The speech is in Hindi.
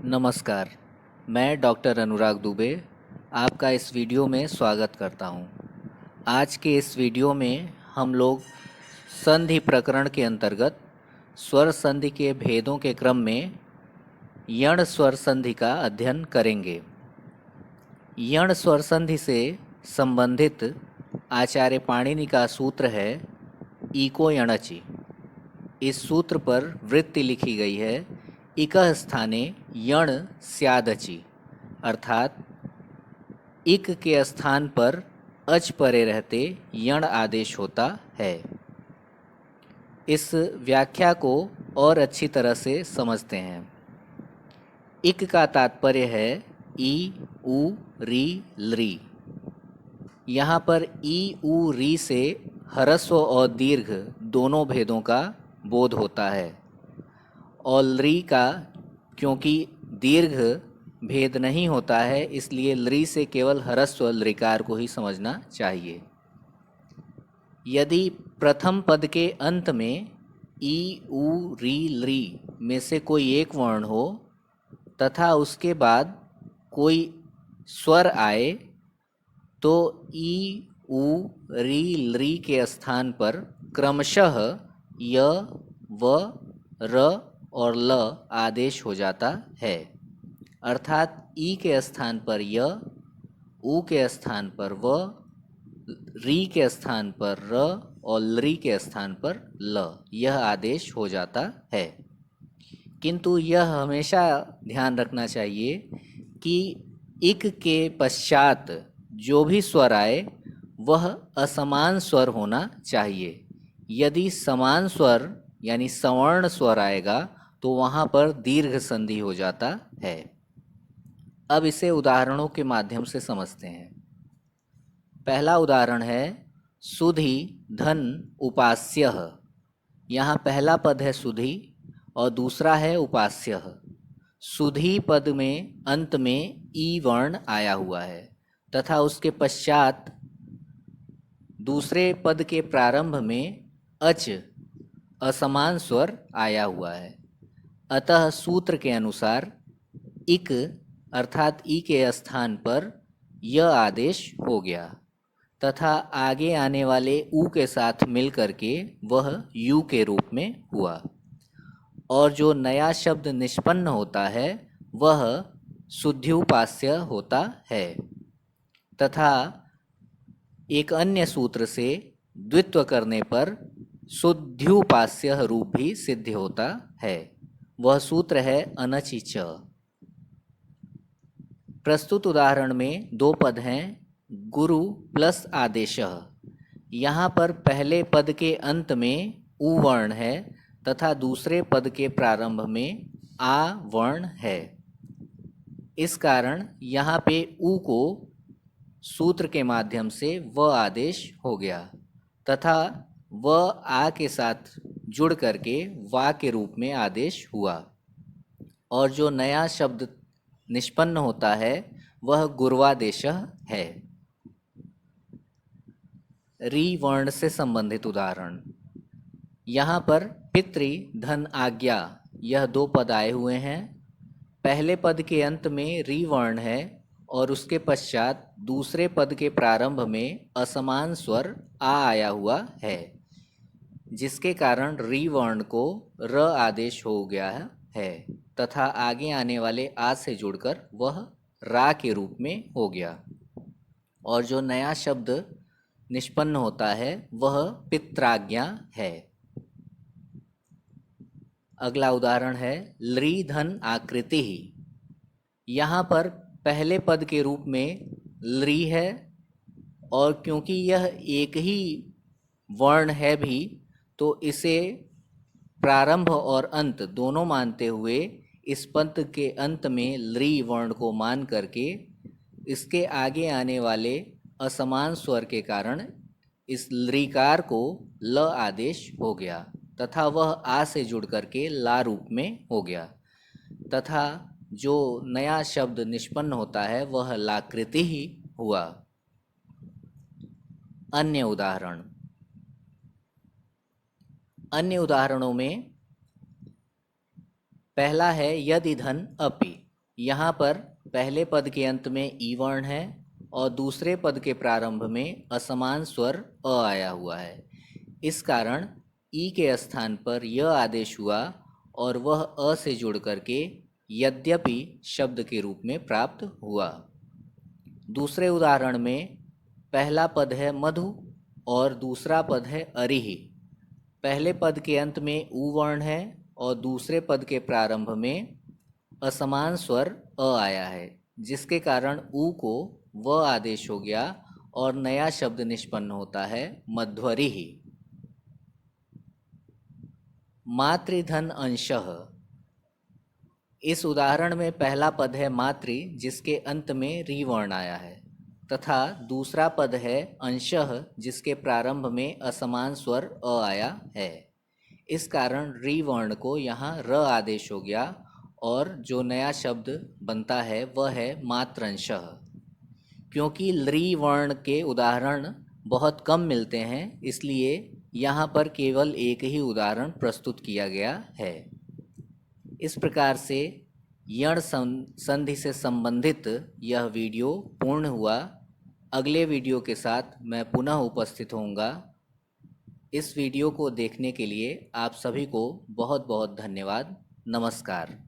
नमस्कार, मैं डॉक्टर अनुराग दुबे आपका इस वीडियो में स्वागत करता हूं। आज के इस वीडियो में हम लोग संधि प्रकरण के अंतर्गत स्वर संधि के भेदों के क्रम में यण स्वर संधि का अध्ययन करेंगे। यण स्वर संधि से संबंधित आचार्य पाणिनि का सूत्र है इको यणचि। इस सूत्र पर वृत्ति लिखी गई है इकः स्थाने यण स्यादचि, अर्थात इक के स्थान पर अच परे रहते यण आदेश होता है। इस व्याख्या को और अच्छी तरह से समझते हैं। इक का तात्पर्य है ई, उ, री, लृ। यहाँ पर ई, उ, री से ह्रस्व और दीर्घ दोनों भेदों का बोध होता है और लृ का क्योंकि दीर्घ भेद नहीं होता है, इसलिए लृ से केवल ह्रस्व लृकार को ही समझना चाहिए। यदि प्रथम पद के अंत में ई, उ, री, लृ में से कोई एक वर्ण हो तथा उसके बाद कोई स्वर आए तो ई, उ, री, लृ के स्थान पर क्रमशः य, व, र और ल आदेश हो जाता है। अर्थात ई के स्थान पर य, उ के स्थान पर व, री के स्थान पर र और लृ के स्थान पर ल, यह आदेश हो जाता है। किंतु यह हमेशा ध्यान रखना चाहिए कि इक के पश्चात जो भी स्वर आए वह असमान स्वर होना चाहिए। यदि समान स्वर यानी सवर्ण स्वर आएगा तो वहाँ पर दीर्घ संधि हो जाता है। अब इसे उदाहरणों के माध्यम से समझते हैं। पहला उदाहरण है सुधि धन उपास्यः। यहाँ पहला पद है सुधि और दूसरा है उपास्यः। सुधि पद में अंत में ई वर्ण आया हुआ है तथा उसके पश्चात दूसरे पद के प्रारंभ में अच असमान स्वर आया हुआ है। अतः सूत्र के अनुसार इक अर्थात ई के स्थान पर य आदेश हो गया तथा आगे आने वाले उ के साथ मिल करके वह यू के रूप में हुआ और जो नया शब्द निष्पन्न होता है वह शुद्ध्युपास्य होता है तथा एक अन्य सूत्र से द्वित्व करने पर शुद्ध्युपास्य रूप भी सिद्ध होता है। वह सूत्र है अनचि च। प्रस्तुत उदाहरण में दो पद हैं गुरु प्लस आदेशः। यहाँ पर पहले पद के अंत में उ वर्ण है तथा दूसरे पद के प्रारंभ में आ वर्ण है। इस कारण यहाँ पे उ को सूत्र के माध्यम से व आदेश हो गया तथा व आ के साथ जुड़ करके वा के रूप में आदेश हुआ और जो नया शब्द निष्पन्न होता है वह गुर्वादेशः है। री वर्ण से संबंधित उदाहरण। यहाँ पर पितृ धन आज्ञा यह दो पद आए हुए हैं। पहले पद के अंत में री वर्ण है और उसके पश्चात दूसरे पद के प्रारंभ में असमान स्वर आ आया हुआ है जिसके कारण री वर्ण को र आदेश हो गया है तथा आगे आने वाले आ से जुड़कर वह रा के रूप में हो गया और जो नया शब्द निष्पन्न होता है वह पित्राज्ञा है। अगला उदाहरण है लृ धन आकृति ही। यहाँ पर पहले पद के रूप में लृ है और क्योंकि यह एक ही वर्ण है भी तो इसे प्रारंभ और अंत दोनों मानते हुए इस पद के अंत में लृ वर्ण को मान करके इसके आगे आने वाले असमान स्वर के कारण इस लृकार को ल आदेश हो गया तथा वह आ से जुड़ करके ला रूप में हो गया तथा जो नया शब्द निष्पन्न होता है वह लाकृति ही हुआ। अन्य उदाहरण। अन्य उदाहरणों में पहला है यदि धन अपि। यहाँ पर पहले पद के अंत में ई वर्ण है और दूसरे पद के प्रारंभ में असमान स्वर अ आया हुआ है। इस कारण ई के स्थान पर यह आदेश हुआ और वह अ से जुड़ करके यद्यपि शब्द के रूप में प्राप्त हुआ। दूसरे उदाहरण में पहला पद है मधु और दूसरा पद है अरिहि। पहले पद के अंत में ऊ वर्ण है और दूसरे पद के प्रारंभ में असमान स्वर अ आया है, जिसके कारण ऊ को व आदेश हो गया और नया शब्द निष्पन्न होता है मध्वरिहि। मातृधन अंशः। इस उदाहरण में पहला पद है मातृ जिसके अंत में री वर्ण आया है तथा दूसरा पद है अंशः जिसके प्रारंभ में असमान स्वर अ आया है। इस कारण री वर्ण को यहाँ र आदेश हो गया और जो नया शब्द बनता है वह है मात्रंशः। क्योंकि ली वर्ण के उदाहरण बहुत कम मिलते हैं, इसलिए यहाँ पर केवल एक ही उदाहरण प्रस्तुत किया गया है। इस प्रकार से यण संधि से संबंधित यह वीडियो पूर्ण हुआ। अगले वीडियो के साथ मैं पुनः उपस्थित होऊंगा। इस वीडियो को देखने के लिए आप सभी को बहुत बहुत धन्यवाद। नमस्कार।